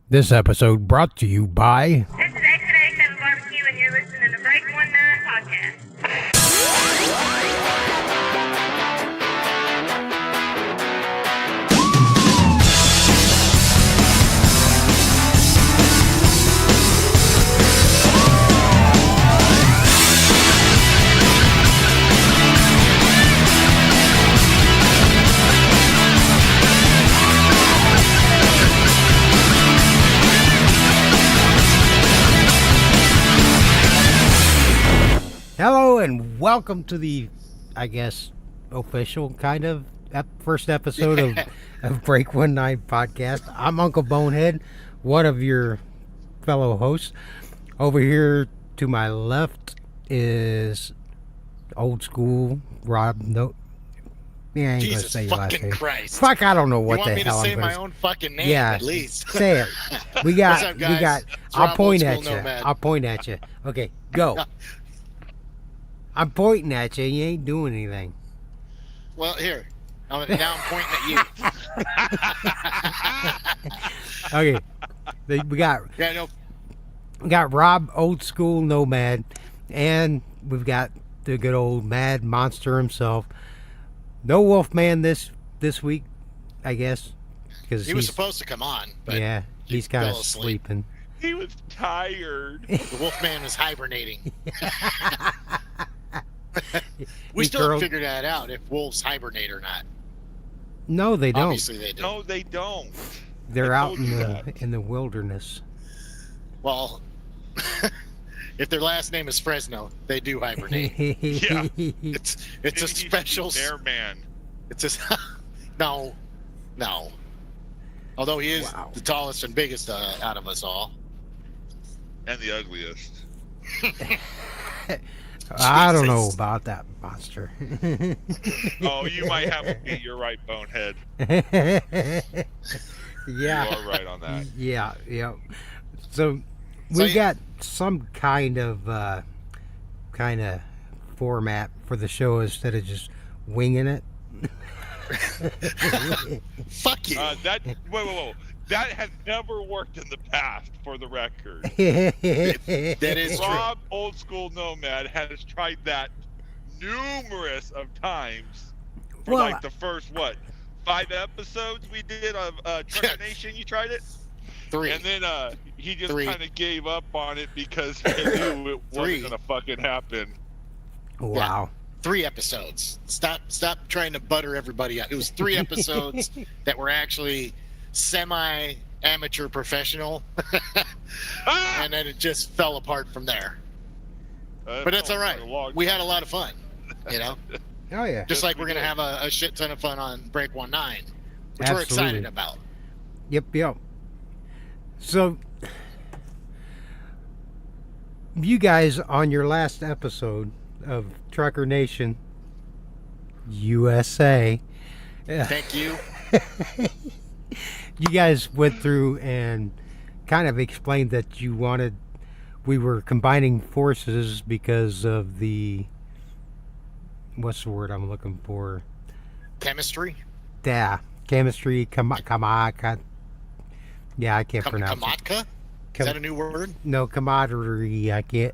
This episode brought to you by... This is S1E1 Barbecue, and you're listening to Break 19 Podcast. Hello and welcome to the, I guess, official kind of first episode of Break 19 Podcast. I'm Uncle Bonehead, one of your fellow hosts. Over here to my left is old school Rob. No, yeah, I ain't Jesus gonna say your last fucking name. Christ. Fuck, I don't know what the you want me hell to say I'm my gonna own fucking name Yeah, at least? say it. We What's got, up, guys? It's I'll Rob, point old at school you. nomad. I'll point at you. Okay, go. I'm pointing at you. You ain't doing anything. Well, here. Now I'm pointing at you. Okay, we got Yeah, no. Rob, old school nomad, and we've got the good old mad monster himself. No Wolfman this week, I guess, because He was supposed to come on, but yeah, he's kind of fell asleep. sleeping. He was tired. The Wolfman was hibernating. We He still haven't curled- figured that out, if wolves hibernate or not. No, they don't. Obviously they do. No, they don't. They're I out told in you the that. in the wilderness. Well, if their last name is Fresno, they do hibernate. Yeah. It's a Maybe he should special... be Bear Man. It's just... No. Although he is Wow. the tallest and biggest out of us all. And the ugliest. I don't know Jesus. about that monster. Oh, you might have a beat. You're right, Bonehead. You Yeah. are right on that. Yeah. So So, we yeah. got some kind of format for the show instead of just winging it. Fuck you. Whoa. That has never worked in the past, for the record. That is true. Rob, old school nomad, has tried that numerous of times for Well, like the first 5 episodes we did of Trucker Nation. You tried it, 3. and then he just 3. kind of gave up on it because he knew it 3. wasn't gonna fucking happen. Wow. 3 episodes. Stop trying to butter everybody up. It was 3 episodes that were actually semi-amateur professional, Ah! and then it just fell apart from there. But that's all right. We had a lot of fun, you know? Oh yeah. Just Yes, like we we're going to did. have a shit ton of fun on Break 19, which we're Absolutely. excited about. Yep. So, you guys on your last episode of Trucker Nation USA, Thank you. you guys went through and kind of explained that we were combining forces because of the, what's the word I'm looking for? Chemistry? Yeah, chemistry, yeah, I can't pronounce it. Kamatka? Is that a new word? No, camaraderie, I can't.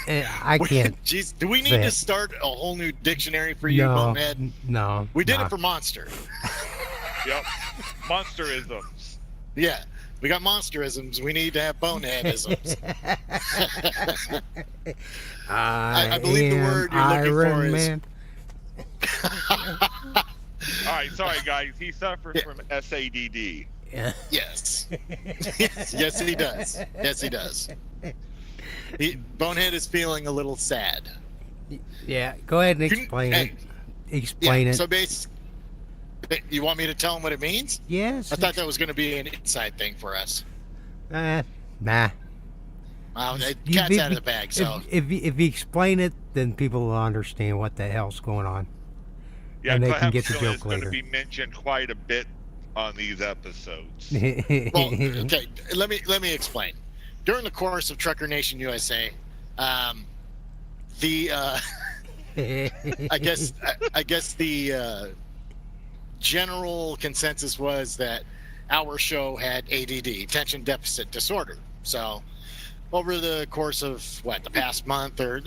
I can't. Jeez, do we need say to it. start a whole new dictionary for you, No, Bonehead? no. We did nah. it for Monster. Yep, monsterisms. Yeah, we got monsterisms. We need to have boneheadisms. I believe the word you're looking for Iron is- Man. All right, sorry guys. He suffers Yeah. from SADD. Yes. Yes, he does. Yes, he does. Bonehead is feeling a little sad. Yeah, go ahead and explain it. Explain it. So you want me to tell him what it means? Yes. I thought that was going to be an inside thing for us. Nah. Well, the You- cat's out of the bag, so... If you explain it, then people will understand what the hell's going on. Yeah, And they 'cause I can have get a the feeling joke it's going later. to be mentioned quite a bit on these episodes. Well, okay, let me explain. During the course of Trucker Nation USA, I guess the general consensus was that our show had ADD, attention deficit disorder. So over the course of the past month or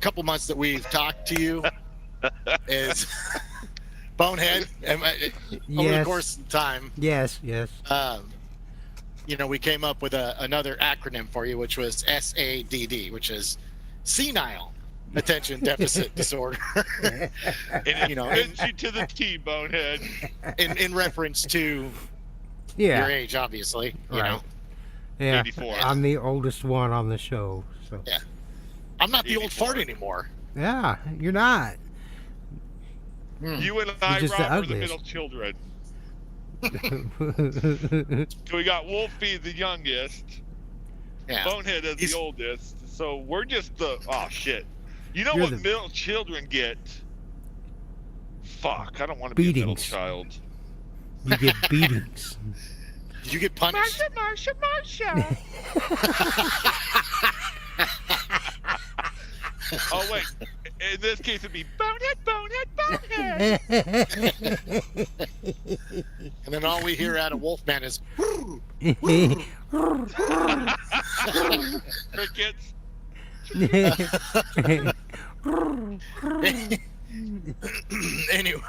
couple months that we've talked to you is Bonehead. Over the course of time. Yes. We came up with another acronym for you, which was SADD, which is senile attention deficit disorder. Fits you to the T, Bonehead. In reference to your age, obviously. You know. Yeah, 84. I'm the oldest one on the show. So. Yeah. I'm not the 84. old fart anymore. Yeah, you're not. You and I, just Rob, the are the ugliest. middle children. So we got Wolfie, the youngest. Yeah. Bonehead is the oldest. So we're just shit. You know You're what the- middle children get? Fuck, I don't want to be a middle Beatings. child. You get beatings. Did you get punished? Marsha. Oh, wait. In this case, it'd be Bonehead. And then all we hear out of Wolfman is Crickets. anyway.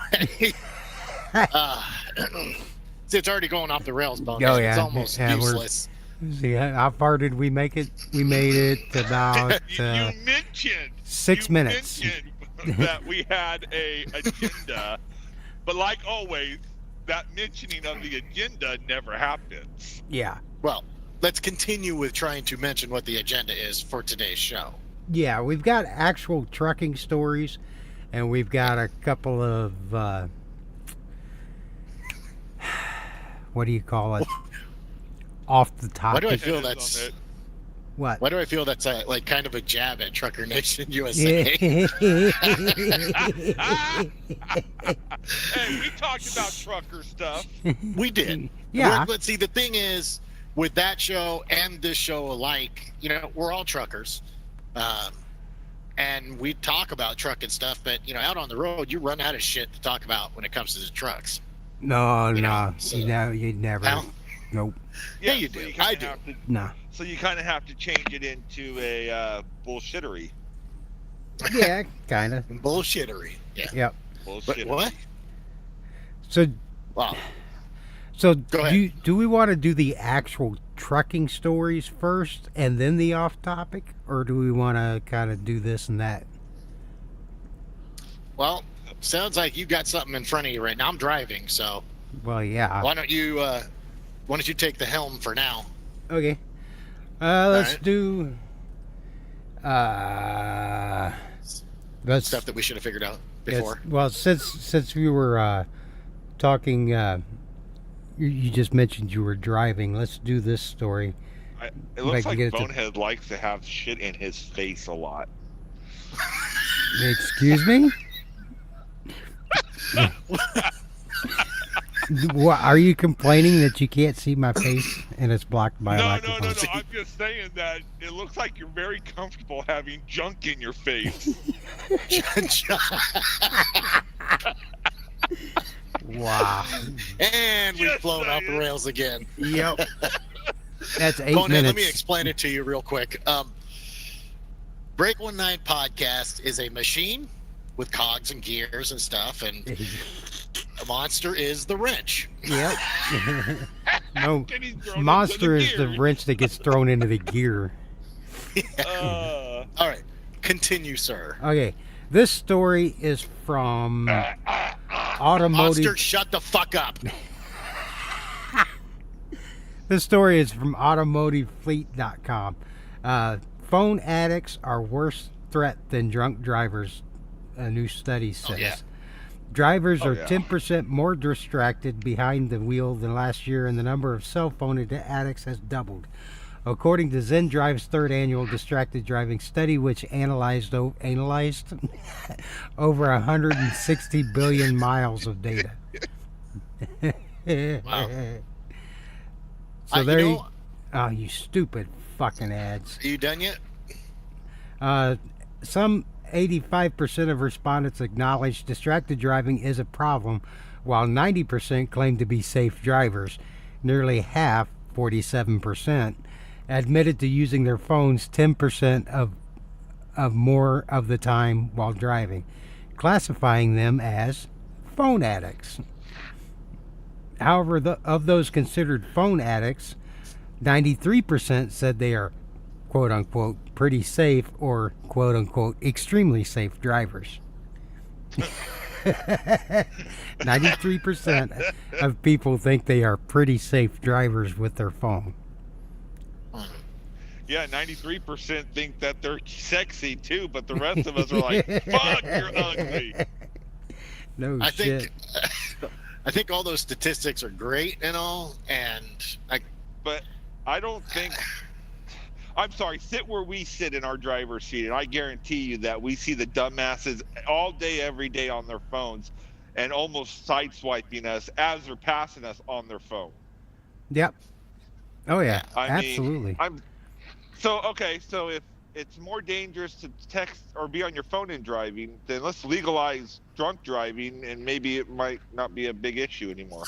See, it's already going off the rails, Bonehead. Oh, yeah. It's almost Yeah, we're- useless. See, how far did we make it? We made it about You mentioned 6 minutes. mentioned that we had a agenda, but like always, that mentioning of the agenda never happens. Yeah. Well, let's continue with trying to mention what the agenda is for today's show. Yeah, we've got actual trucking stories, and we've got a couple of, what do you call it? Off the Why do I topic. feel It is that's on it. What? Why do I feel that's kind of a jab at Trucker Nation USA? Hey, we talked about trucker stuff. We did. Yeah. Let's see. The thing is, with that show and this show alike, we're all truckers, and we talk about trucking stuff. But out on the road, you run out of shit to talk about when it comes to the trucks. No, so- you'd never. Well, Nope. Yeah, you so do. kinda I do. have to- No. So you kind of have to change it into a bullshittery. Yeah, kind of. Bullshittery. Yeah. Yep. But Bullshittery. what? So, Wow. so Go ahead. do we want to do the actual trucking stories first and then the off topic, or do we want to kind of do this and that? Well, sounds like you got something in front of you right now. I'm driving, so Well, yeah. why don't you take the helm for now? Okay. Let's right. do. Let's. Stuff that we should have figured out yes, before. well, since we were talking, you just mentioned you were driving. Let's do this story. It looks can like get it to- Bonehead likes to have shit in his face a lot. Excuse me. What, are you complaining that you can't see my face and it's blocked by a No. microphone? I'm just saying that it looks like you're very comfortable having junk in your face. Wow. And we've Just blown off the saying. rails again. Yep. That's 8 Bonehead, minutes. let me explain it to you real quick. Break 19 podcast is a machine with cogs and gears and stuff, and the monster is the wrench. Yep. No, And he's thrown monster into is the gear. wrench that gets thrown into the gear. All right, continue, sir. Okay, this story is from automotive. Monster, shut the fuck up. This story is from automotivefleet.com. Phone addicts are worse threat than drunk drivers, a new study says. yeah. Drivers Oh, are yeah. 10% more distracted behind the wheel than last year, and the number of cell phone addicts has doubled. According to Zen Drive's third annual distracted driving study, which analyzed over 160 billion miles of data. Wow. So You there you, know- oh, you stupid fucking ads. Are you done yet? Some 85% of respondents acknowledge distracted driving is a problem, while 90% claim to be safe drivers. nearly half, 47%, admitted to using their phones 10% of more of the time while driving, classifying them as phone addicts. However, of those considered phone addicts, 93% said they are quote-unquote pretty safe or quote-unquote extremely safe drivers. 93% of people think they are pretty safe drivers with their phone. Yeah, 93% think that they're sexy too, but the rest of us are like, fuck, you're ugly. No I shit. think all those statistics are great and all, But I don't think. I'm sorry, sit where we sit in our driver's seat, and I guarantee you that we see the dumbasses all day, every day on their phones and almost sideswiping us as they're passing us on their phone. Yep. Oh, yeah. I Absolutely. mean, so if it's more dangerous to text or be on your phone in driving, then let's legalize drunk driving, and maybe it might not be a big issue anymore.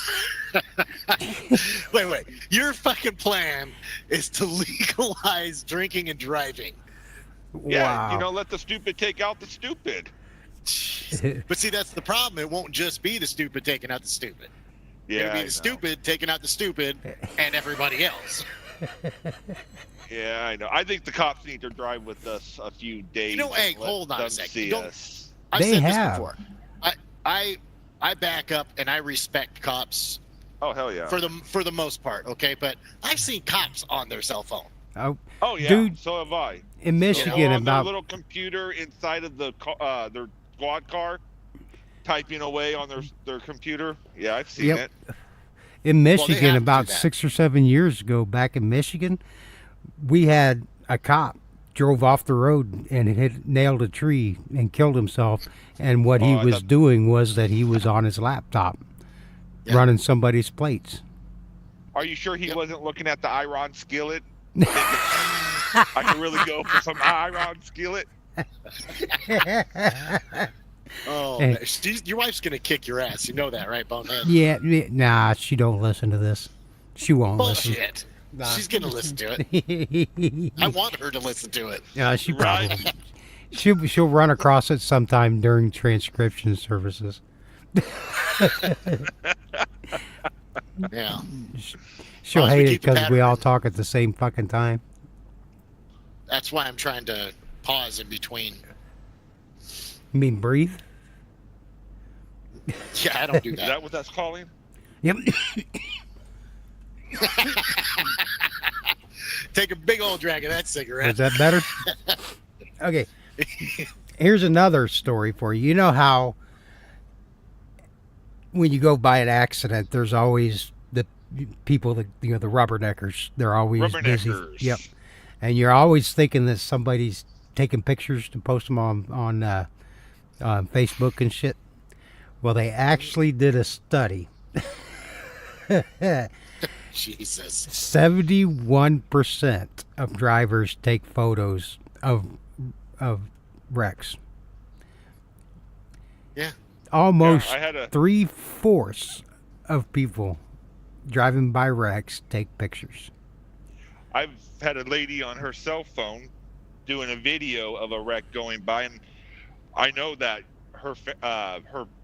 wait. Your fucking plan is to legalize drinking and driving. Yeah, Wow. let the stupid take out the stupid. But see, that's the problem. It won't just be the stupid taking out the stupid. Yeah, It'll be I the know. stupid taking out the stupid and everybody else. Yeah, I know. I think the cops need to drive with us a few days. Hey, and let hold on a them second. see Don't- us. I've They said have. this before. I back up and I respect cops Oh hell yeah. for the most part, okay? But I've seen cops on their cell phone. Oh yeah. Dude, so have I. in Michigan, on their about little computer inside of their squad car, typing away on their computer. Yeah, I've seen Yep. it. in Michigan, have to about do that. 6 or 7 years ago, back in Michigan, we had a cop drove off the road and had nailed a tree and killed himself. And what he Oh, I was thought- doing was that he was on his laptop Yeah. running somebody's plates. Are you sure he Yep. wasn't looking at the iron skillet? Thinking, I could really go for some iron skillet. Oh, Hey. your wife's gonna kick your ass. You know that, right, Bonehead? Yeah, nah, she don't listen to this. She won't Bullshit. Nah. She's gonna listen to it. listen. I want her to listen to it. Yeah, she probably. Right. She'll run across it sometime during transcription services. Yeah. She'll Well, as we hate it keep the because we pattern all in- talk at the same fucking time. That's why I'm trying to pause in between. You mean breathe? Yeah, I don't do Is that. that what that's calling? Yep. Take a big old drag of that Is cigarette. that better? Okay. Here's another story for you. You know how when you go by an accident, there's always the people that the rubberneckers. They're always busy. Rubberneckers. Yep. And you're always thinking that somebody's taking pictures to post them on Facebook and shit. Well, they actually did a study. Jesus. 71% of drivers take photos of wrecks. Yeah. Almost Yeah, I had a- 3/4 of people driving by wrecks take pictures. I've had a lady on her cell phone doing a video of a wreck going by, and I know that her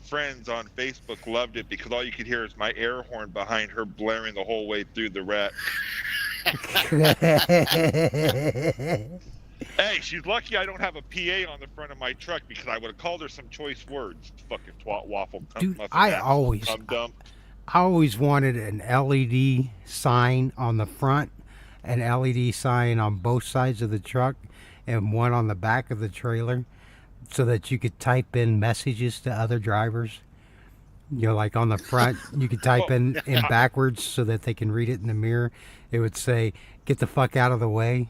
friends on Facebook loved it because all you could hear is my air horn behind her blaring the whole way through the wreck. Hey, she's lucky I don't have a PA on the front of my truck because I would have called her some choice words. Fucking twat waffle. Dude, muffin I ass, always- dumb. I always wanted an LED sign on the front, an LED sign on both sides of the truck, and one on the back of the trailer so that you could type in messages to other drivers. You know, like on the front, you could type in backwards so that they can read it in the mirror. It would say, "Get the fuck out of the way."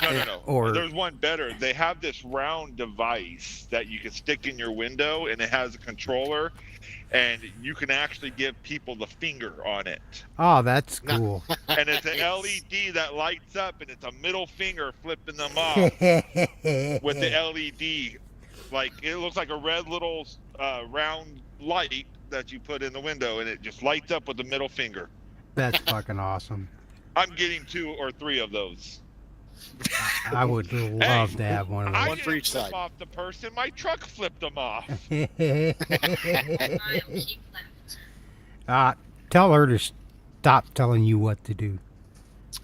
No. Or- There's one better. They have this round device that you can stick in your window, and it has a controller, and you can actually give people the finger on it. Oh, that's cool. And it's an LED that lights up, and it's a middle finger flipping them off with the LED. Like, it looks like a red little round light that you put in the window, and it just lights up with the middle finger. That's fucking awesome. I'm getting 2 or 3 of those. I would love to have one of I those. One for didn't each flip side. off the person. My truck flipped them off. Tell her to stop telling you what to do.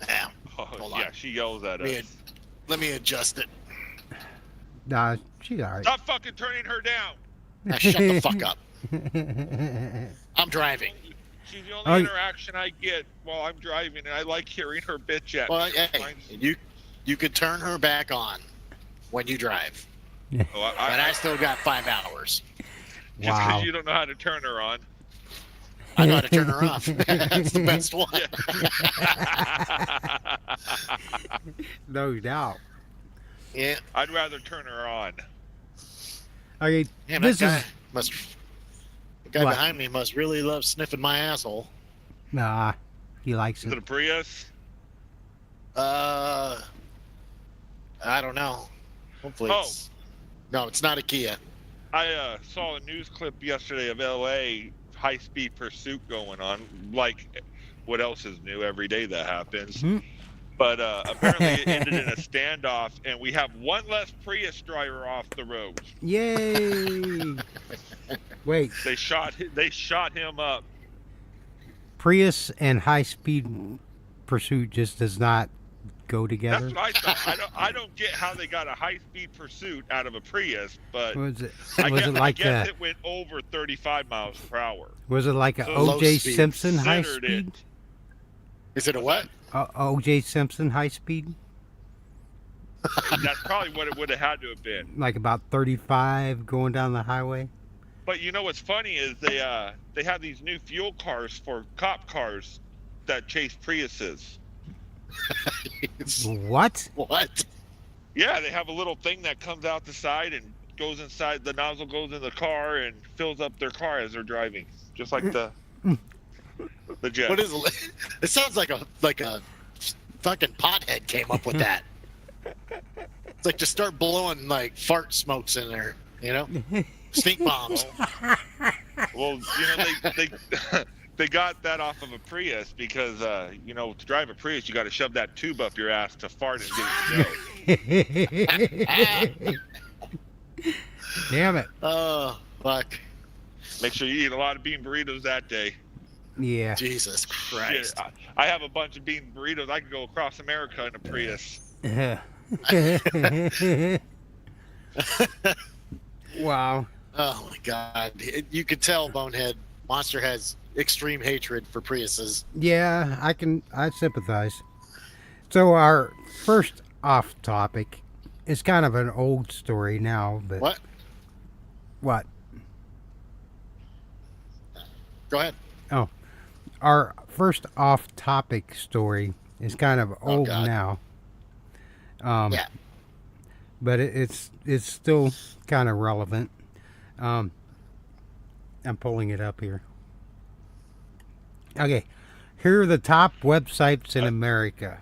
Yeah. Oh, Hold on. yeah, she yells at Me us. Let me adjust it. Nah, she's all right. Stop fucking turning her down. Now shut the fuck up. I'm driving. She's the Oh, only interaction I get while I'm driving, and I like hearing her bitch at Well, me. hey, you could turn her back on when you drive, Oh, but I still got 5 hours. Just Wow. because you don't know how to turn her on. I know how to turn her off. That's the best one. No doubt. Yeah. I'd rather turn her on. Okay, Man, this that is guy the guy What? behind me must really love sniffing my asshole. nah. He likes Is it it. a Prius? I don't know. Hopefully it's... No, it's not a Kia. I saw a news clip yesterday of LA high-speed pursuit going on. Like, what else is new? Every day that happens. Hmm. But apparently it ended in a standoff, and we have one less Prius driver off the road. Yay! Wait, They shot him up. Prius and high-speed pursuit just does not go together. That's what I thought. I don't get how they got a high-speed pursuit out of a Prius, but Was it? I Was guess, it like I guess a? it went over 35 miles per hour. Was it like a So low O.J. speed. Simpson high Considered speed? it. Is it a what? O.J. Simpson high speed? That's probably what it would have had to have been. Like about 35 going down the highway? But you know what's funny is they have these new fuel cars for cop cars that chase Priuses. What? What? Yeah, they have a little thing that comes out the side and goes inside. The nozzle goes in the car and fills up their car as they're driving, just like the jet. What is it? It sounds like a fucking pothead came up with that. It's like just start blowing like fart smokes in there, you know? Stink bombs. Well, you know they they got that off of a Prius because you know, to drive a Prius you got to shove that tube up your ass to fart and get it to go. Damn it. Oh, fuck. Make sure you eat a lot of bean burritos that day. Yeah. Jesus Christ. Shit, I have a bunch of bean burritos. I could go across America in a Prius. Wow. Oh my God. You could tell, Bonehead, Monster has extreme hatred for Priuses. Yeah, I sympathize. So our first off topic is kind of an old story now, but What? What? Go ahead. Oh. Our first off topic story is kind of old God. now. Yeah. But it's still kind of relevant. I'm pulling it up here. Okay, here are the top websites in America.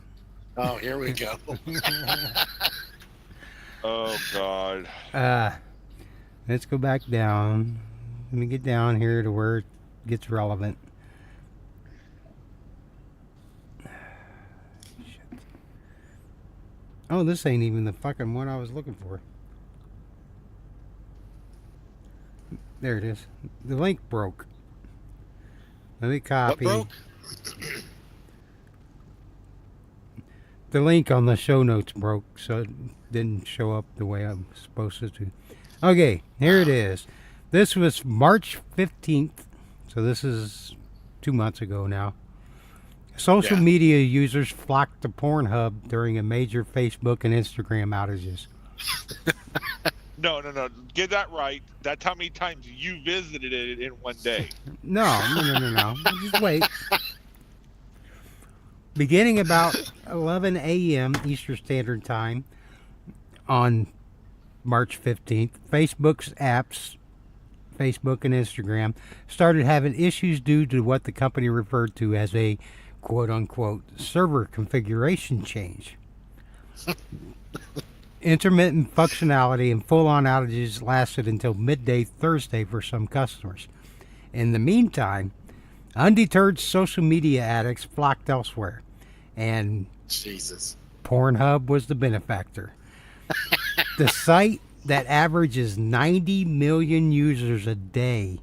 Oh, here we go. Oh God. Let's go back down. Let me get down here to where it gets relevant. Shit. Oh, this ain't even the fucking one I was looking for. There it is. The link broke. Let me What copy. broke? The link on the show notes broke, so it didn't show up the way I'm supposed to. Okay, here it is. This was March 15th, so this is 2 months ago now. Social Yeah. media users flocked to Pornhub during a major Facebook and Instagram outages. No. Get that right. That's how many times you visited it in one day. No. Just wait. Beginning about 11 a.m. Eastern Standard Time on March 15th, Facebook's apps, Facebook and Instagram, started having issues due to what the company referred to as a quote-unquote server configuration change. Intermittent functionality and full-on outages lasted until midday Thursday for some customers. In the meantime, Undeterred social media addicts flocked elsewhere, and Jesus. Pornhub was the benefactor. The site that averages 90 million users a day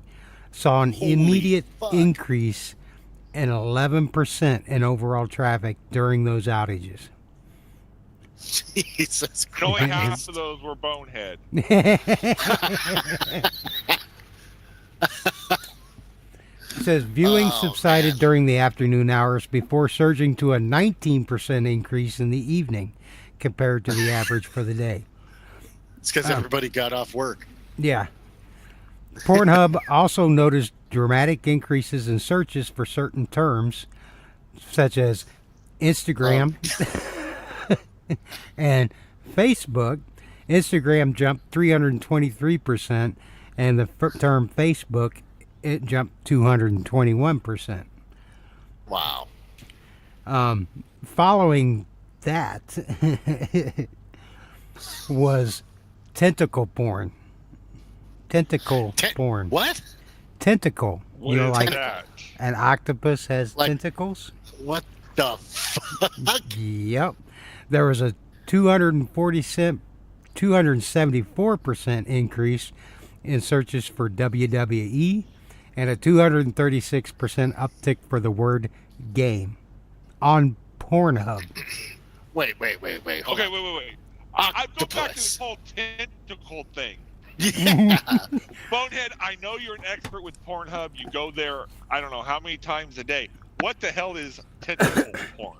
saw an Holy immediate fuck. increase in 11% in overall traffic during those outages. Jesus And only half Christ. of those were Bonehead. It says viewing Oh, subsided man. during the afternoon hours before surging to a 19% increase in the evening compared to the average for the day. It's because everybody got off work. Yeah. Pornhub also noticed dramatic increases in searches for certain terms, such as Instagram and Facebook. Instagram jumped 323%, and the term Facebook, it jumped 221%. Wow. Following that was tentacle porn. Tentacle porn. What? Tentacle. What You know, is like that? an octopus has Like- tentacles? What the fuck? Yep. There was a 274% increase in searches for WWE and a 236% uptick for the word game on Pornhub. Wait. Hold Okay, on. wait. I go back to this Octopus. whole tentacle thing. Yeah. Bonehead, I know you're an expert with Pornhub. You go there, I don't know how many times a day. What the hell is tentacle porn?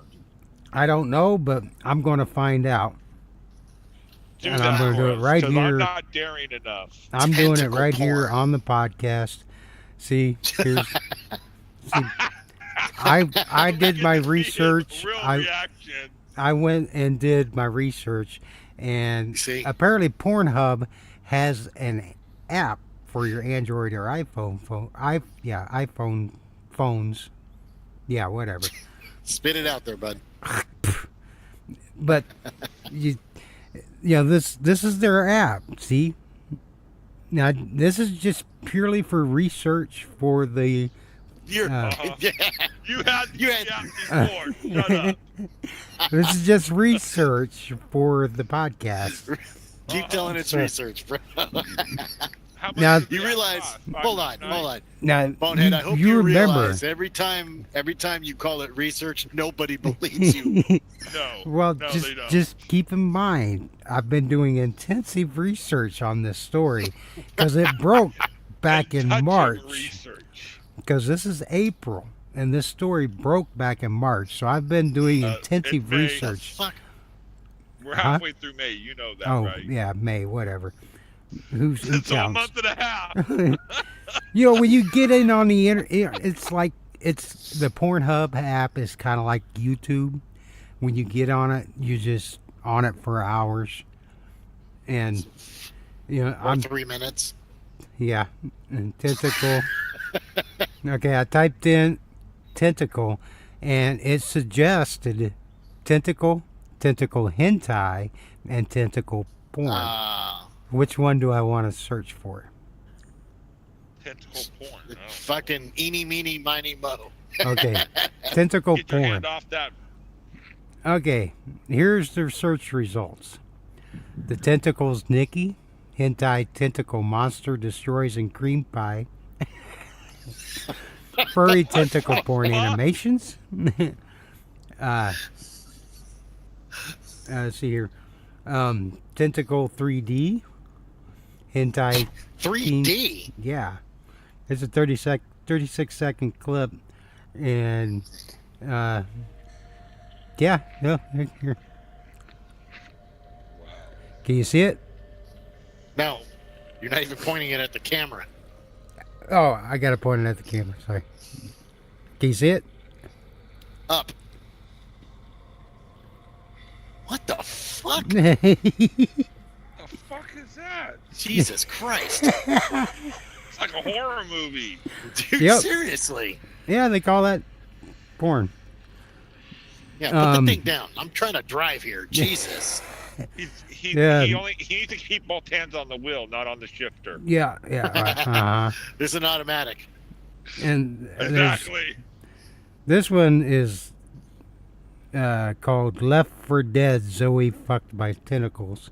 I don't know, but I'm going to find out. Do And that I'm gonna for do it us, right 'cause here. I'm not daring enough. I'm doing it Tentacle right here porn. on the podcast. See, here's. See, I did my research. Real I reaction. I went and did my research, and See? apparently Pornhub has an app for your Android or iPhone iPhone phones. Yeah, whatever. Spit it out there, bud. But this is their app. See, now this is just purely for research for the. You're Uh-huh. yeah. You had You had- before. Shut up. This is just research for the podcast. Keep telling it's Sure. research, bro. How much Now- does You that realize? cost? Hold on. Now, Bonehead, I hope you you remember. realize every time you call it research, nobody believes you. No. Well, no, they don't. just keep in mind, I've been doing intensive research on this story because it broke back in Touching March. Research. Because this is April, and this story broke back in March. So I've been doing intensive in May. research. Fuck. We're halfway through May. You know that, Oh, right? yeah, May, whatever. Who It's a counts? month and a half. When you get in on the internet, it's like the Pornhub app is kind of like YouTube. When you get on it, you just on it for hours, and Or I'm 3 minutes. yeah, and tentacle. Okay, I typed in tentacle, and it suggested tentacle hentai, and tentacle porn. Which one do I want to search for? Tentacle porn. Oh. Fucking eeny, meeny, miny, mo. Okay, tentacle Get your porn. hand off that. Okay, here's the search results. The tentacles Nikki, hentai tentacle monster destroys in cream pie. Furry tentacle porn animations. Let's see here. Tentacle 3D. Hentai. 3D. Yeah. It's a 36-second clip. And, yeah. No, here. Can you see it? No, you're not even pointing it at the camera. Oh, I got to point it at the camera. Sorry. Can you see it? Up. What the fuck? The fuck is that? Jesus Christ. It's like a horror movie. Dude, Yep. seriously. Yeah, they call that porn. Yeah, put the thing down. I'm trying to drive here. Jesus. He Yeah. he needs to keep both hands on the wheel, not on the shifter. Yeah, right. There's an automatic. And Exactly. this one is called Left for Dead. Zoe fucked by tentacles.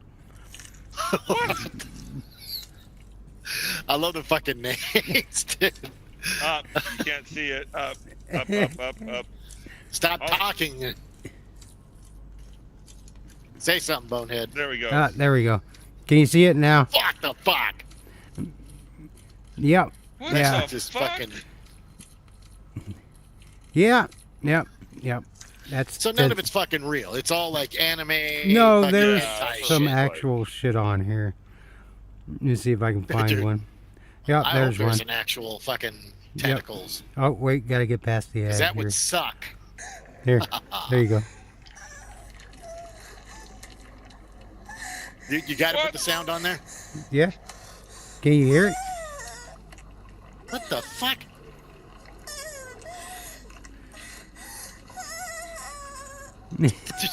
I love the fucking names, dude. Up. You can't see it. Up. Up. Stop Oh. talking. Say something, Bonehead. There we go. There we go. Can you see it now? Fuck the fuck. Yep. What Yeah. the Just fuck? fucking. Yep. That's So none of it's fucking real. It's all like anime. No, fucking there's hentai some shit. actual shit on here. Let me see if I can find Dude, one. Yep, I there's hope there's one. an actual fucking tentacles. Oh wait, gotta get past the ad 'Cause that here. would suck. Here, there you go. You got to What? put the sound on there? Yeah. Can you hear it? What the fuck?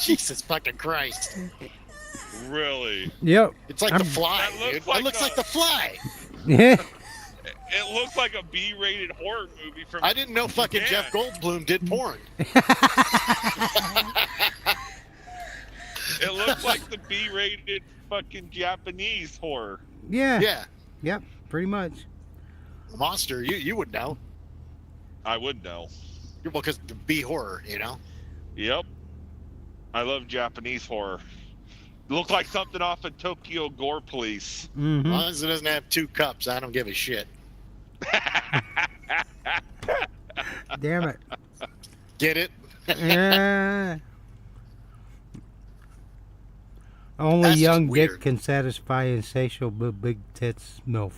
Jesus fucking Christ. Really? Yep. It's like I'm- the fly, That looks dude. like It looks a- like the fly. Yeah. It looks like a B-rated horror movie from. I didn't know fucking Man. Jeff Goldblum did porn. It looks like the B-rated fucking Japanese horror. Yeah. Yeah. Yep. Pretty much. Monster, you would know. I would know. Well, because the B horror, you know? Yep. I love Japanese horror. Look like something off of Tokyo Gore Police. As Mm-hmm. long as it doesn't have 2 cups, I don't give a shit. Damn it. Get it? Yeah. Only That's just young dick weird. can satisfy insatiable big tits MILF.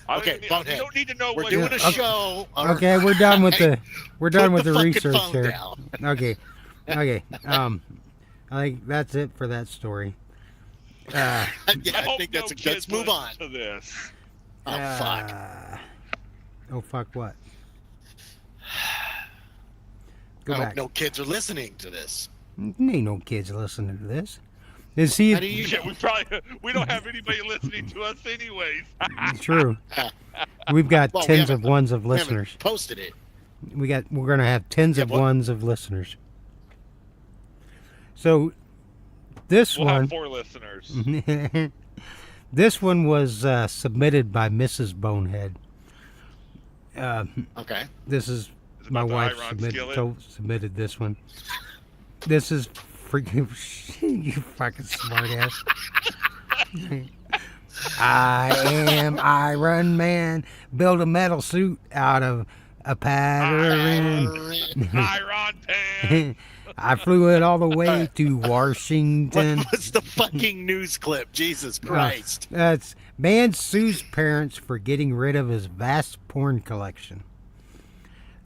I don't Okay, even- Bonehead. You don't need to know We're what. doing a Okay. show. Okay, we're done with the Put the fucking research phone here. down. Okay. I think that's it for that story. Yeah, I I hope think no let's kids move on. listen to this. Oh, fuck. Oh fuck what? Go I hope back. no kids are listening to this. Ain't no kids listening to this. Is he? How do you- Yeah, we don't have anybody listening to us anyways. True. We've got Well, we tens of haven't- ones of We haven't listeners. posted it. We're gonna have tens Yeah, of what- ones of listeners. So this We'll one, have 4 listeners. this one was submitted by Mrs. Bonehead. Okay. This is Is it my about the wife Iron skillet? submitted this one. This is freaking you fucking smartass. I am Iron Man. Build a metal suit out of a pattern. Iron Pan. I flew it all the way to Washington. What was the fucking news clip? Jesus Christ. That's man sues parents for getting rid of his vast porn collection.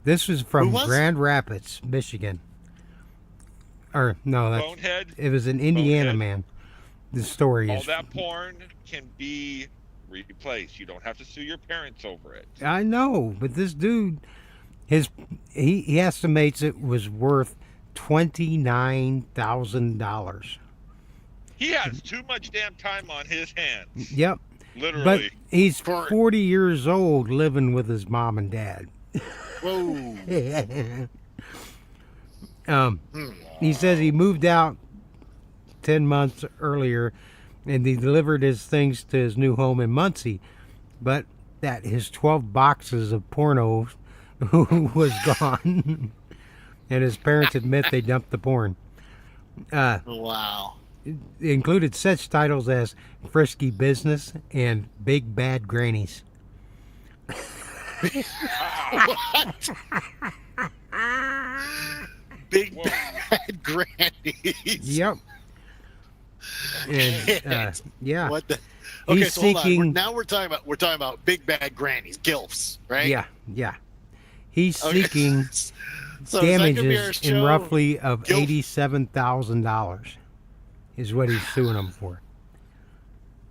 This was from Who was? Grand Rapids, Michigan. Or no, that's Bonehead. it was an Indiana Bonehead. man. The story All is that porn can be replaced. You don't have to sue your parents over it. I know, but this dude he estimates it was worth $29,000. He has too much damn time on his hands. Yep. But Literally. he's For- 40 years old living with his mom and dad. Whoa. He says he moved out 10 months earlier and he delivered his things to his new home in Muncie, but that his 12 boxes of porno was gone. And his parents admit they dumped the porn. Wow. It included such titles as Frisky Business and Big Bad Grannies. What? Big Whoa. bad grannies. Yep. And yeah. What the? Okay, He's so hold on. seeking- Now we're talking about big bad grannies, gilfs, right? Yeah. He's Okay. seeking So is that gonna be our damages in show? roughly of Gilf? $87,000 is what he's suing them for.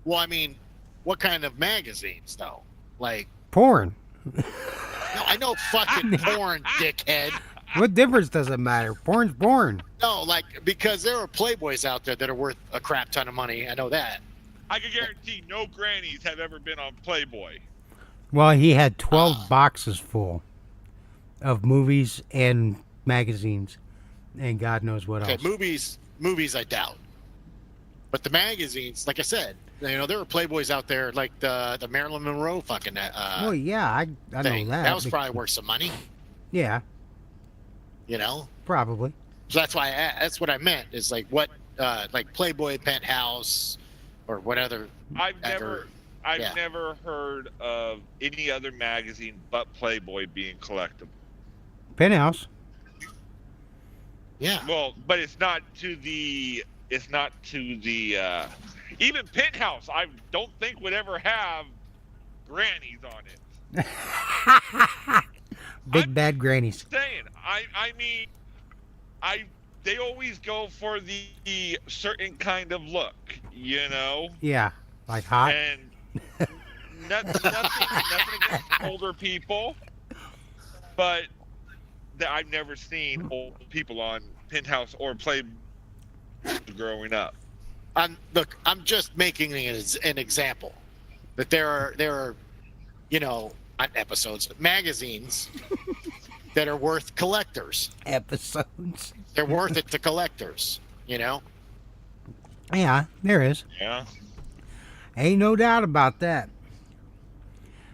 Well, I mean, what kind of magazines though? Like, Porn. no, I know fucking porn, dickhead. What difference does it matter? Porn's porn. No, like because there are Playboys out there that are worth a crap ton of money. I know that. I can guarantee no grannies have ever been on Playboy. Well, he had 12 boxes full of movies and magazines, and God knows what Okay, else. movies, I doubt. But the magazines, like I said, there were Playboys out there, like the Marilyn Monroe fucking. Oh yeah, I know thing. that. That was probably worth some money. Yeah, probably. So that's why that's what I meant. Is like what, like Playboy, Penthouse, or whatever. I've never heard of any other magazine but Playboy being collectible. Penthouse. Yeah. Well, but it's not to the even Penthouse. I don't think would ever have grannies on it. Big bad grannies. Saying, I mean, they always go for the certain kind of look, Yeah, like hot. And nothing against older people, but I've never seen old people on Penthouse or Playboy growing up. Look, I'm just making an example that there are, not episodes, magazines that are worth collectors. Episodes. They're worth it to collectors, Yeah, there is. Yeah. Ain't no doubt about that.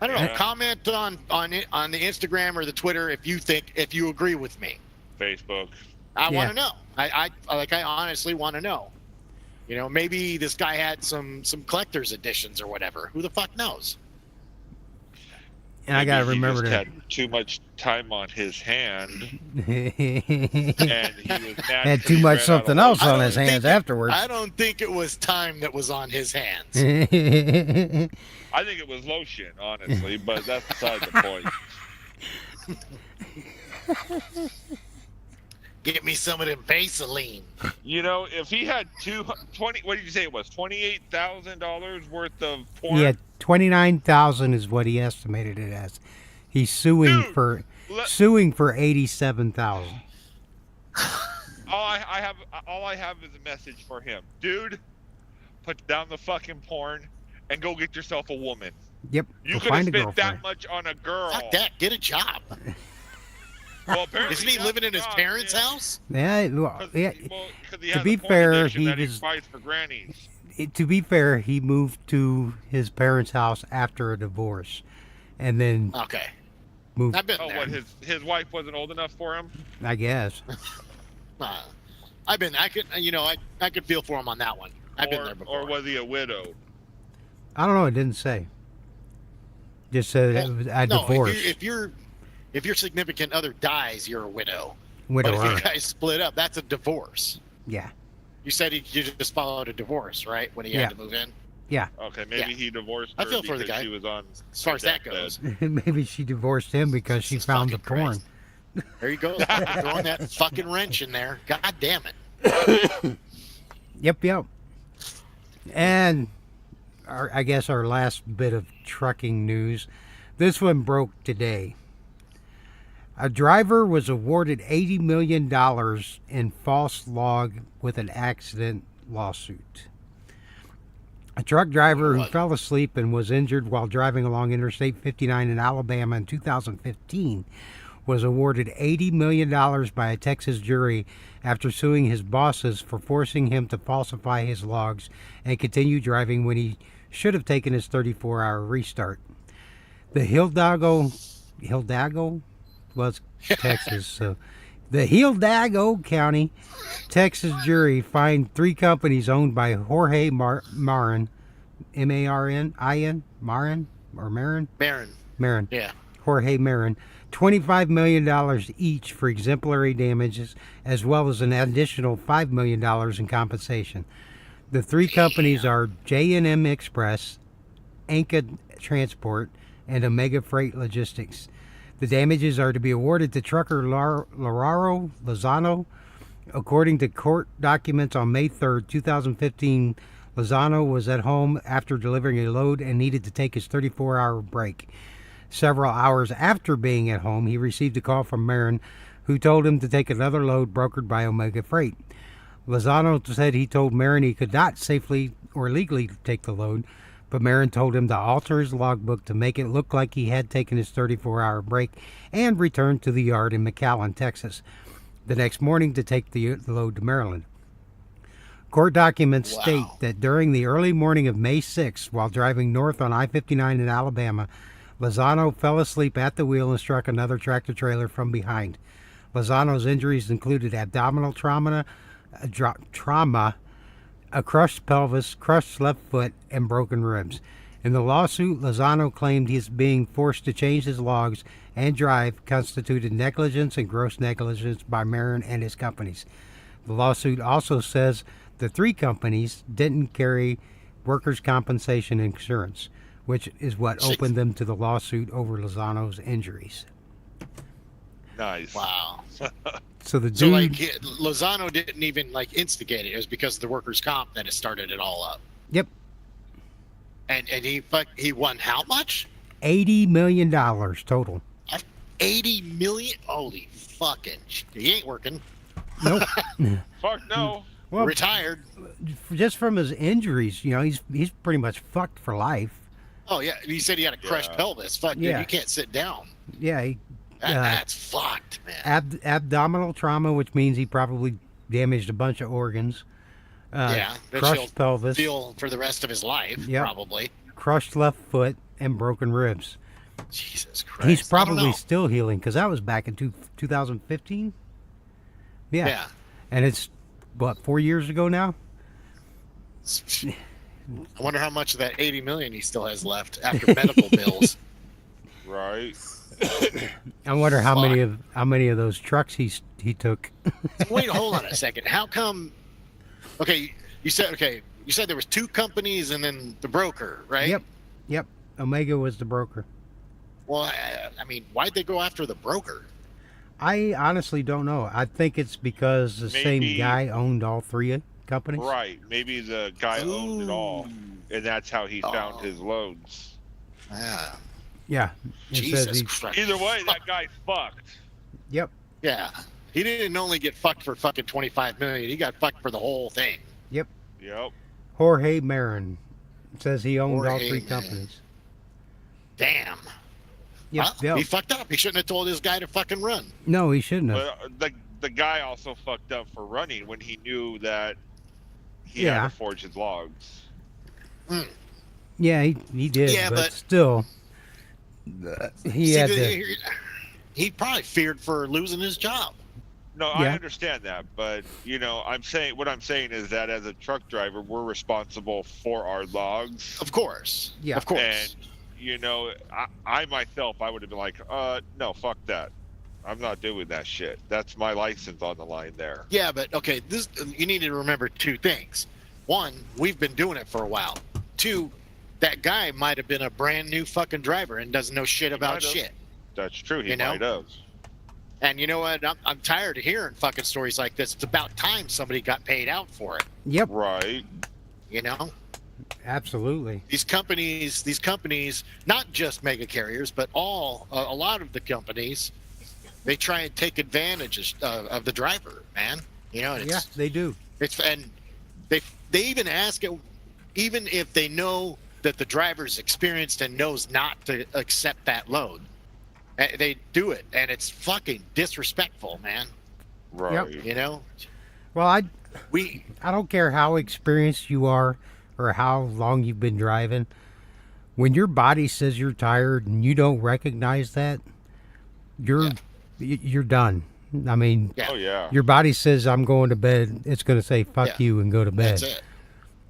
I don't know. Yeah. Comment on the Instagram or the Twitter if you agree with me. Facebook. I want to know. I honestly want to know. Maybe this guy had some collector's editions or whatever. Who the fuck knows? And I gotta remember he that. had too much time on his hand, and he was mad had 'cause too he much ran something out of else on lotion. his hands afterwards. I don't think it was time that was on his hands. I think it was lotion, honestly, but that's beside the point. Get me some of them Vaseline. If he had 20, what did you say it was? $28,000 worth of porn. Yeah, 29,000 is what he estimated it as. He's suing for 87,000. All I have is a message for him, dude. Put down the fucking porn and go get yourself a woman. Yep. You go could have find a spent girlfriend. that much on a girl. Fuck that. Get a job. Well, apparently Isn't he got living the in his job, parents' man. house? Yeah, well, 'Cause- yeah. well, 'cause he To has be a porn fair, addiction he that was- fights for grannies. To be fair, he moved to his parents' house after a divorce, and then Okay. moved. I've been Oh, there. what? His wife wasn't old enough for him? I guess. I've been. I could feel for him on that one. I've been there before. Or was he a widow? I don't know. It didn't say. Just said it was a divorce. If your significant other dies, you're a widow. But Widower. if you guys split up, that's a divorce. Yeah. You said you just followed a divorce, right? When he had to move in. Okay, maybe he divorced her I feel for the because guy. she was on. As far as that deathbed. goes, Maybe she divorced him because she Jesus found the fucking porn. Christ. There you go. Throwing that fucking wrench in there. God damn it. Yep. And I guess our last bit of trucking news. This one broke today. A driver was awarded $80 million in false log with an accident lawsuit. A truck driver who fell asleep and was injured while driving along Interstate 59 in Alabama in 2015 was awarded $80 million by a Texas jury after suing his bosses for forcing him to falsify his logs and continue driving when he should have taken his 34-hour restart. The Hidalgo was Texas, so the Hidalgo County, Texas jury fined 3 companies owned by Jorge Marin, M-A-R-N-I-N, Marin, or Marin? Marin. Yeah. Jorge Marin, $25 million each for exemplary damages, as well as an additional $5 million in compensation. The 3 companies are J&M Express, Anka Transport, and Omega Freight Logistics. The damages are to be awarded to trucker Lauraro Lozano. According to court documents on May 3rd, 2015, Lozano was at home after delivering a load and needed to take his 34-hour break. Several hours after being at home, he received a call from Marin, who told him to take another load brokered by Omega Freight. Lozano said he told Marin he could not safely or legally take the load, but Marin told him to alter his logbook to make it look like he had taken his 34-hour break and returned to the yard in McAllen, Texas, the next morning to take the load to Maryland. Court documents state that during the early morning of May 6th, while driving north on I-59 in Alabama, Lozano fell asleep at the wheel and struck another tractor-trailer from behind. Lozano's injuries included abdominal trauma, a crushed pelvis, crushed left foot, and broken ribs. In the lawsuit, Lozano claimed his being forced to change his logs and drive constituted negligence and gross negligence by Marin and his companies. The lawsuit also says the three companies didn't carry workers' compensation insurance, which is what opened them to the lawsuit over Lozano's injuries. Nice. Wow. So the dude, So like Lozano didn't even like instigate it. It was because of the workers' comp that it started it all up. Yep, And he won how much? $80 million total. 80 million. Holy fucking! He ain't working. Nope. Fuck no. Well, Retired. just from his injuries, you know, he's pretty much fucked for life. Oh yeah, he said he had a crushed pelvis. Fuck, dude, Yeah. you can't sit down. Yeah, That's fucked, man. abdominal trauma, which means he probably damaged a bunch of organs. Yeah, that crushed he'll pelvis, feel for the rest of his life, Yep. probably. crushed left foot, and broken ribs. Jesus Christ. He's I don't probably know. still healing because that was back in 2015. Yeah. And it's what, 4 years ago now? I wonder how much of that 80 million he still has left after medical bills. Right. I wonder how many of those trucks he took. Wait, hold on a second. How come? Okay, you said there was two companies and then the broker, right? Yep. Omega was the broker. Well, I mean, why'd they go after the broker? I honestly don't know. I think it's because the same Maybe- guy owned all three companies. Right. Maybe the guy owned it all, and that's how he found his loads. Yeah. Yeah. It says Jesus he- Christ. Either way, that guy's fucked. Yep. Yeah. He didn't only get fucked for fucking 25 million. He got fucked for the whole thing. Yep. Yep. Jorge Marin says he owned all Jorge three Marin. companies. Damn. Yep. Well, Yep. he fucked up. He shouldn't have told this guy to fucking run. No, he shouldn't have. But the guy also fucked up for running when he knew that he Yeah. had to forge his logs. Yeah, he did. Yeah, but but- still, he had to. He probably feared for losing his job. No, I Yeah. understand that, but what I'm saying is that as a truck driver, we're responsible for our logs. Of course. Yeah. Of course. And I myself, I would have been like, no, fuck that. I'm not doing that shit. That's my license on the line there. Yeah, but okay, you need to remember two things. One, we've been doing it for a while. Two, that guy might have been a brand new fucking driver and doesn't know shit about might have. shit. That's true. He You know? might have. And you know what? I'm tired of hearing fucking stories like this. It's about time somebody got paid out for it. Yep. Right. You know? Absolutely. These companies, not just mega carriers, but a lot of the companies, they try and take advantage of the driver, man. You know, and Yeah, they do. and they even ask it, even if they know that the driver's experienced and knows not to accept that load, they do it, and it's fucking disrespectful, man. Right. You know, Well, I don't care how experienced you are or how long you've been driving. When your body says you're tired and you don't recognize that, you're done. I mean, Yeah. Oh yeah. your body says I'm going to bed. It's going to say fuck Yeah. you and go to bed. That's it.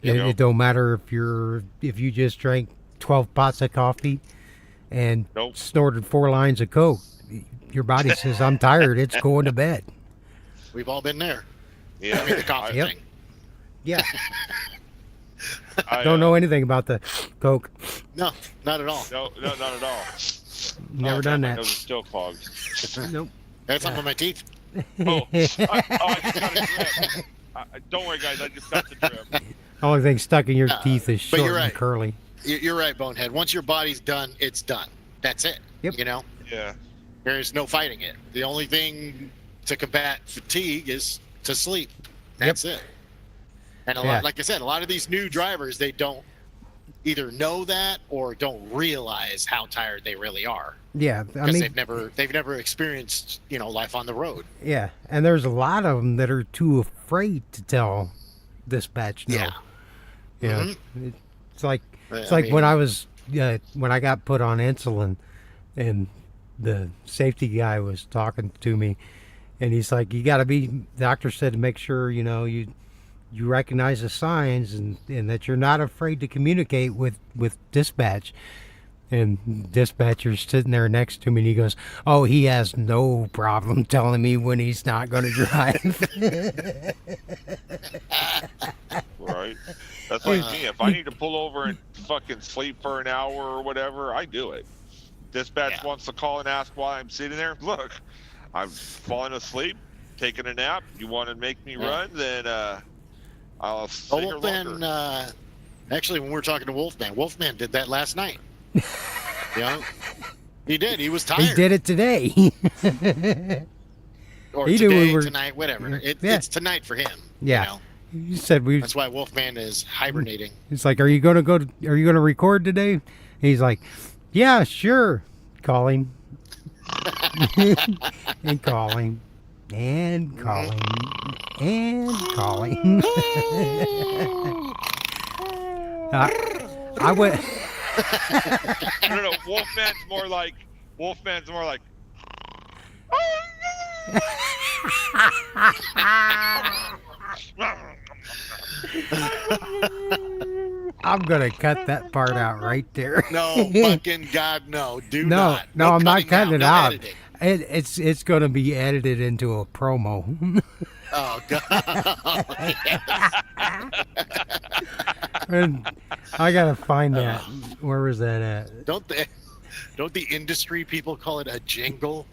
It don't matter if you just drank 12 pots of coffee and Nope. snorted 4 lines of coke. Your body says I'm tired. It's going to bed. We've all been there. Yeah. I mean, the coffee Yep. thing. Yeah. I Don't know anything about the coke. No, not at all. No, not at all. Never done My that. nose is still clogged. Nope. That's up on my teeth. I just got a drip. Don't worry, guys. I just got the drip. Only thing stuck in your teeth is but short you're and right. curly. You're right, Bonehead. Once your body's done, it's done. That's it. Yep. You know, Yeah. there's no fighting it. The only thing to combat fatigue is to sleep. That's it. And a lot, like I said, a lot of these new drivers, they don't either know that or don't realize how tired they really are. Yeah, I Because mean, they've never experienced, life on the road. yeah, and there's a lot of them that are too afraid to tell dispatch no. Yeah. You know, Mm-hmm. it's like I when I was when I got put on insulin, and the safety guy was talking to me, and he's like, "You got to be." The doctor said to make sure you recognize the signs and that you're not afraid to communicate with dispatch. And dispatcher's sitting there next to me, and he goes, "Oh, he has no problem telling me when he's not going to drive." Right. That's like me. If I need to pull over and fucking sleep for an hour or whatever, I do it. Dispatch wants to call and ask why I'm sitting there. Look, I'm falling asleep, taking a nap. You want to make me run? Then I'll stay here longer. Actually, when we were talking to Wolfman did that last night. He did. He was tired. He did it today. Or He knew today, we were- tonight, whatever. Yeah. It's tonight for him. Yeah. He said That's why Wolfman is hibernating. He's like, "Are you going to record today?" And he's like, "Yeah, sure." Calling. And calling. And calling. And calling. I went. No. Wolfman's more like. I'm gonna cut that part out right there. No, fucking God, no. Do not. No, I'm not cutting it no out. editing. It's gonna be edited into a promo. Oh, God. And I gotta find that. Where was that at? Don't the industry people call it a jingle?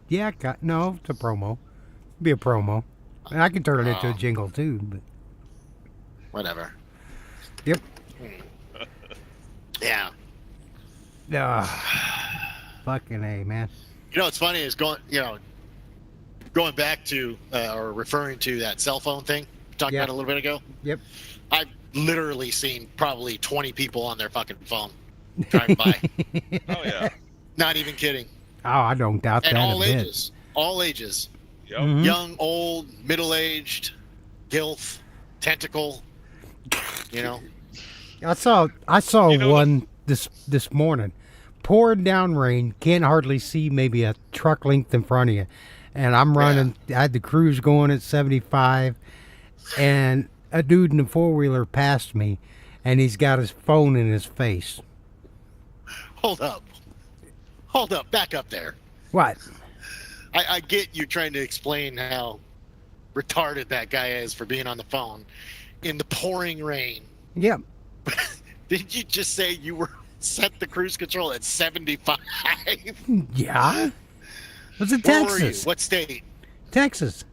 Yeah, no, it's a promo. Be a promo. And I can turn it into a jingle too. But Whatever. yep. Yeah. Fucking A, man. It's funny is going back to or referring to that cell phone thing we talked about a little bit ago. Yep. I've literally seen probably 20 people on their fucking phone driving by. Oh yeah. Not even kidding. Oh, I don't doubt And that all a bit. ages. All ages. Yep. Mhm. Young, old, middle-aged, gilf, tentacle. I saw what? one this morning. Pouring down rain, can't hardly see maybe a truck length in front of you. And I'm running, I had the cruise going at 75, and a dude in a four-wheeler passed me, and he's got his phone in his face. Hold up, back up there. What? I get you trying to explain how retarded that guy is for being on the phone in the pouring rain. Yep. Did you just say you were set the cruise control at 75? Yeah. Was it Where were you? Texas? What state? Texas.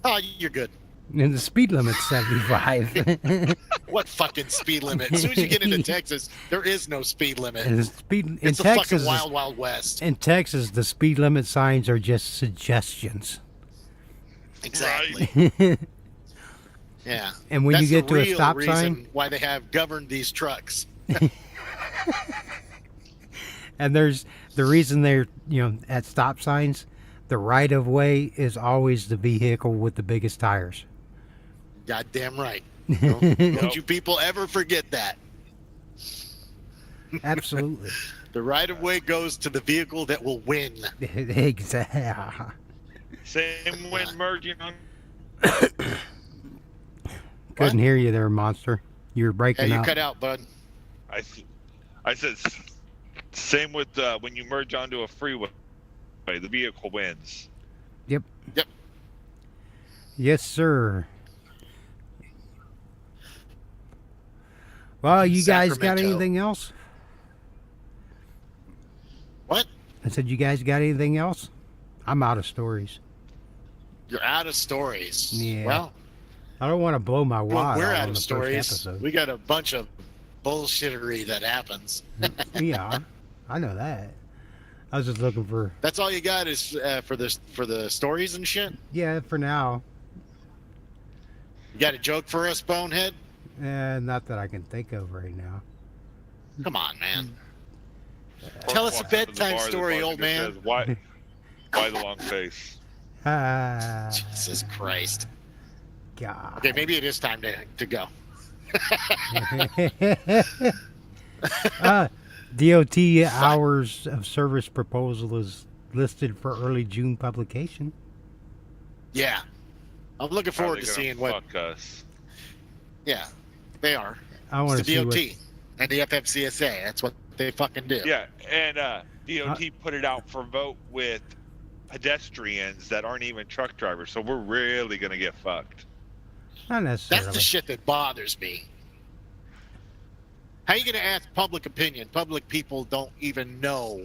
Oh, you're good. And the speed limit's 75. What fucking speed limit? As soon as you get into Texas, there is no speed limit. And the speed in It's the Texas, fucking wild, wild west. in Texas, the speed limit signs are just suggestions. Exactly. Yeah. And when you That's get the to a real stop reason sign, why they have governed these trucks. and there's the reason they're at stop signs, the right of way is always the vehicle with the biggest tires. Goddamn right. Don't you people ever forget that. Absolutely. The right of way goes to the vehicle that will win. Exactly. Same when merging on. Couldn't hear you there, monster. You were breaking Yeah, you up. cut out, bud. I said same with when you merge onto a freeway, the vehicle wins. Yep. Yep. Yes, sir. Well, you guys got Sacramento. anything else? What? I said, you guys got anything else? I'm out of stories. You're out of stories. Yeah. Well, I don't want to blow my wad we're all out on of the first stories. episode. We got a bunch of bullshittery that happens. We are. I know that. I was just looking for, That's all you got is for the stories and shit? yeah, for now. You got a joke for us, Bonehead? Not that I can think of right now. Come on, man. Tell us a bedtime story, old man. Says, why the long face? Jesus Christ. God. Okay, maybe it is time to go. DOT hours of service proposal is listed for early June publication. Yeah. I'm looking How are forward they to gonna seeing what. fuck us? Yeah, they are. I want It's to the see DOT and the FMCSA. That's what they fucking do. Yeah, and DOT put it out for vote with pedestrians that aren't even truck drivers, so we're really gonna get fucked. Not necessarily. That's the shit that bothers me. How are you going to ask public opinion? Public people don't even know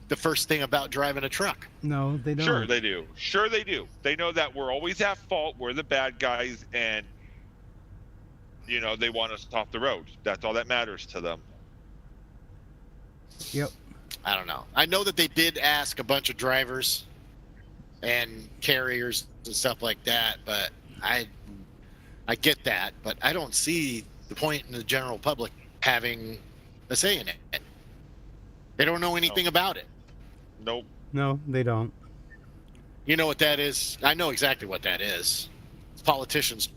the first thing about driving a truck. No, they don't. Sure, they do. Sure, they do. They know that we're always at fault. We're the bad guys, and they want us off the road. That's all that matters to them. Yep. I don't know. I know that they did ask a bunch of drivers and carriers and stuff like that, but I get that, but I don't see the point in the general public having a say in it. They don't know anything about it. Nope. No, they don't. You know what that is? I know exactly what that is. It's politicians.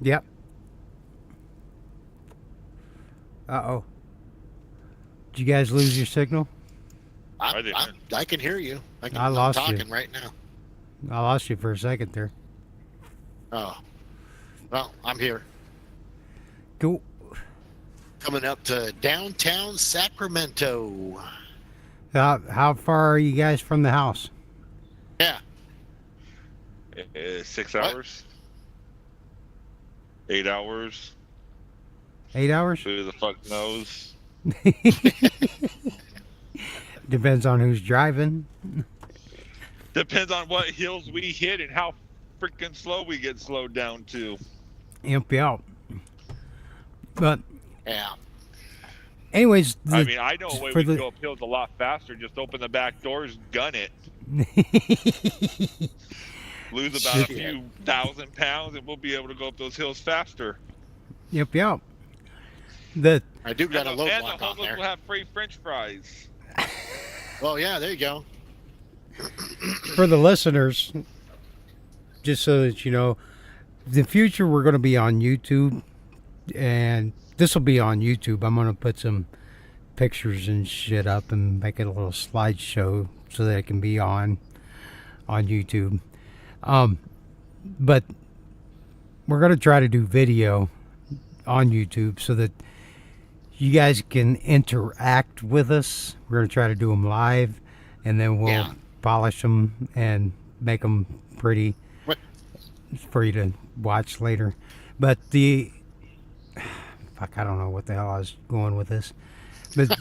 Yep. Uh-oh. Did you guys lose your signal? I didn't. I can hear you. I lost you. I'm talking right now. I lost you for a second there. Oh. Well, I'm here. Cool. Coming up to downtown Sacramento. How far are you guys from the house? Yeah. 6 What? hours? 8 hours? 8 hours? Who the fuck knows? Depends on who's driving. Depends on what hills we hit and how freaking slow we get slowed down to. Imp you out. But Yeah. anyways, I mean, I know a way for we the- can go up hills a lot faster. Just open the back doors, gun it. Lose about a few thousand pounds, and we'll be able to go up those hills faster. Imp you out. I do got a load and block the on homeless there. will have free French fries. Well, yeah, there you go. For the listeners, just so that you know, the future we're going to be on YouTube, and this will be on YouTube. I'm going to put some pictures and shit up and make it a little slideshow so that it can be on YouTube. But we're going to try to do video on YouTube so that you guys can interact with us. We're going to try to do them live, and then we'll polish them and make them pretty for you to watch later. But fuck, I don't know what the hell I was going with this. But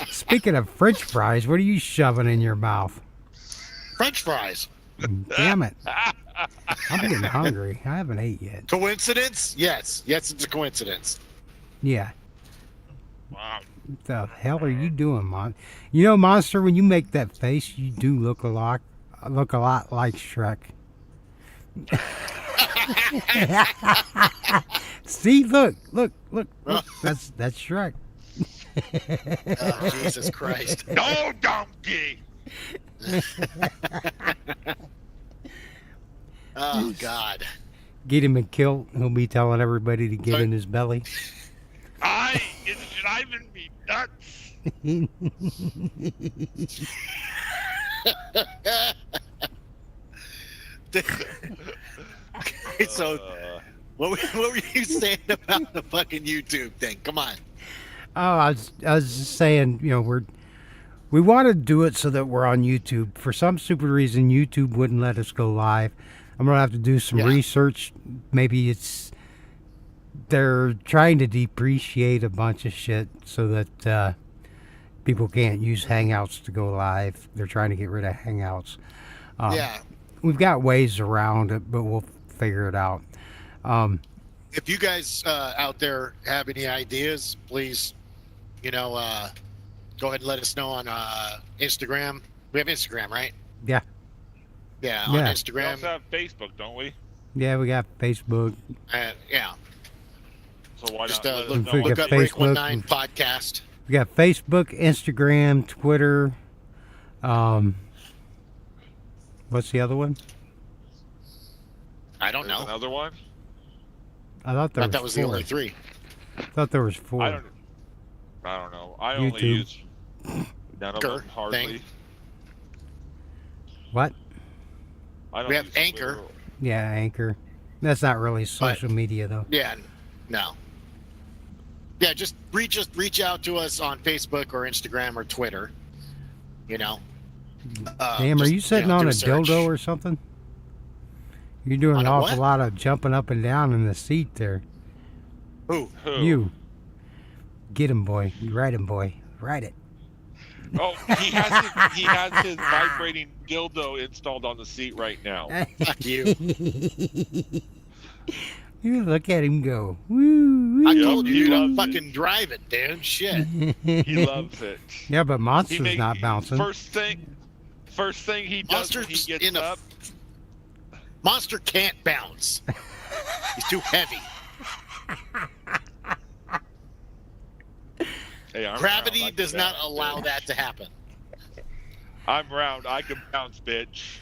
speaking of French fries, what are you shoving in your mouth? French fries. Damn it. I'm getting hungry. I haven't ate yet. Coincidence? Yes. Yes, it's a coincidence. Yeah. Wow. What the hell are you doing, Mon? You know, Monster, when you make that face, you do look a lot like Shrek. See, look. That's Shrek. Oh, Jesus Christ. No donkey. Oh, God. Get him and kill. He'll be telling everybody to get in his belly. It's driving me nuts. Okay, so what were you saying about the fucking YouTube thing? Come on. Oh, I was just saying, you know, we want to do it so that we're on YouTube. For some stupid reason, YouTube wouldn't let us go live. I'm gonna have to do some research. Maybe they're trying to depreciate a bunch of shit so that people can't use Hangouts to go live. They're trying to get rid of Hangouts. We've got ways around it, but we'll figure it out. If you guys out there have any ideas, please, go ahead and let us know on Instagram. We have Instagram, right? Yeah. Yeah, on We Instagram. also have Facebook, don't we? Yeah, we got Facebook. Yeah. So why Just not? We look got up Break Facebook. 19 podcast. We got Facebook, Instagram, Twitter. What's the other one? I don't know. Another one? I thought there That was was the four. only three. I thought there was four. I don't know. I YouTube. only use none of Anchor them hardly. thing. What? I don't We have use Anchor. Twitter. Yeah, Anchor. That's not really social media, though. Yeah, no. Yeah, just reach out to us on Facebook or Instagram or Twitter. You know. Damn, are just, you sitting know, on do a search. dildo or something? You're doing On an a awful what? lot of jumping up and down in the seat there. Who? Who? You. Get him, boy. You ride him, boy. Ride it. Oh, he has his vibrating dildo installed on the seat right now. Fuck you. You look at him go. Woo, I woo. told you to loves fucking drive it, dude. Shit. He loves it. Yeah, but He Monster's make- not bouncing. First thing he does when he Monster's gets in a- up. Monster can't bounce. He's too heavy. Hey, I'm Gravity round, I can does not bounce, allow bitch. that to happen. I'm round. I can bounce, bitch.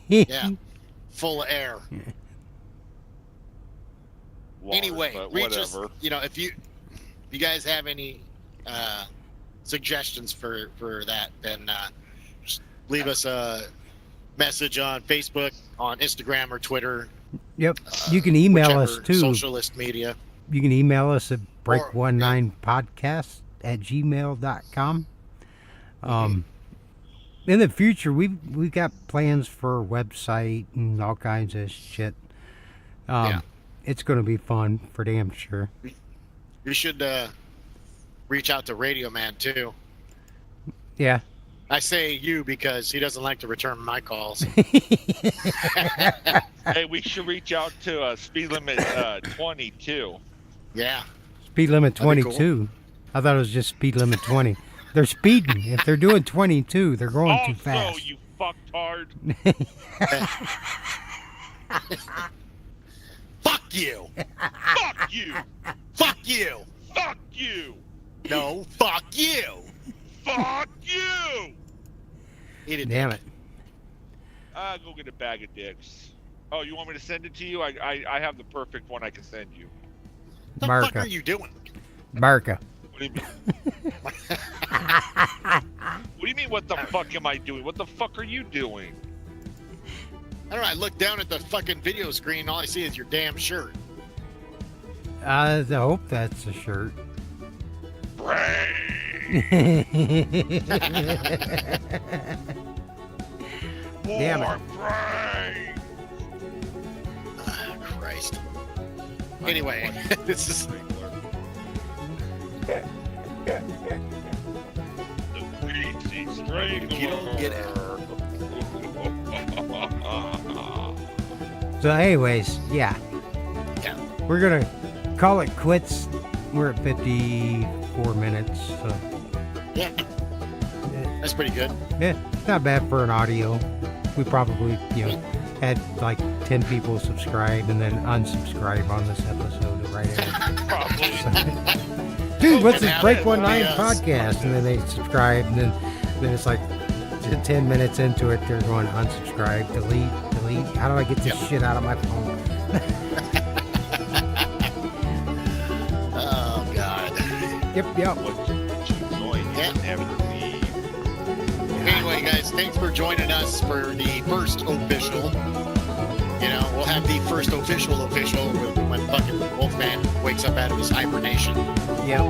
Yeah. Full of air. Water, Anyway, but reach us. whatever. You know, if you guys have any suggestions for that, then just leave us a message on Facebook, on Instagram, or Twitter. Yep. You can email us whichever too. Socialist media. You can email us at break19podcast@gmail.com. In the future, we've got plans for a website and all kinds of shit. Yeah. It's going to be fun for damn sure. You should reach out to Radio Man too. Yeah. I say you because he doesn't like to return my calls. Hey, we should reach out to speed limit 22. Yeah. Speed limit That'd be 22. I thought it was just speed limit 20. They're speeding. If they're doing 22, they're going too Also, fast. you fucktard. Fuck you. Fuck you. Fuck you. Fuck you. No, fuck you. Fuck you. Eat it. Damn it. Go get a bag of dicks. Oh, you want me to send it to you? I have the perfect one I can send you. What the fuck are Marka. you doing? Marka. What do you mean? What do you mean, what the fuck am I doing? What the fuck are you doing? I don't know. I look down at the fucking video screen. All I see is your damn shirt. I hope that's a shirt. Damn it. More brain. Ah, Christ. Anyway, this is. The greasy strangler. You don't get it. So anyways, yeah. Yeah. We're going to call it quits. We're at 54 minutes. So Yeah. That's pretty good. yeah, it's not bad for an audio. We probably, had like 10 people subscribe and then unsubscribe on this episode right after. Probably. Dude, what's this Yeah, Break that 19 would be us. podcast? And then they subscribe, and then it's like 10 minutes into it, they're going unsubscribe, delete. How do I get this shit out of my phone? Oh, God. Yep. Join Yeah. never leave. Anyway, guys, thanks for joining us for the first official. We'll have the first official when fucking Wolfman wakes up out of his hibernation. Yep.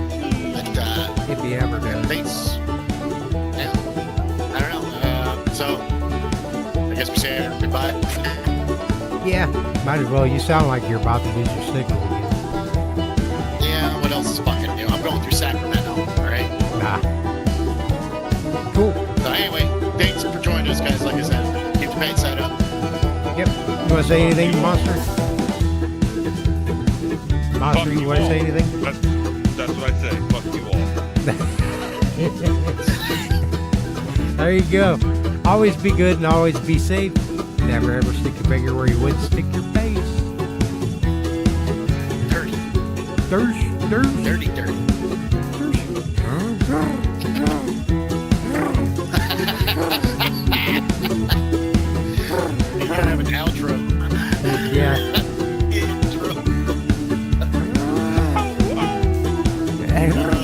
But, If he ever does. thanks. Yeah. I don't know. So, I guess we say goodbye. Yeah. Might as well. You sound like you're about to lose your signal again. Yeah, what else is fucking new? I'm going through Sacramento, alright? Nah. Cool. So anyway, thanks for joining us, guys. Like I said, keep the paint side up. Yep. You want to say anything, Monster? Monster, Fuck you you want to say all. anything? That's what I say. Fuck you all. There you go. Always be good and always be safe. Never ever stick your finger where you would stick your face. Dirty. Dirty, dirty. You gotta have an outro. Yeah. Intro.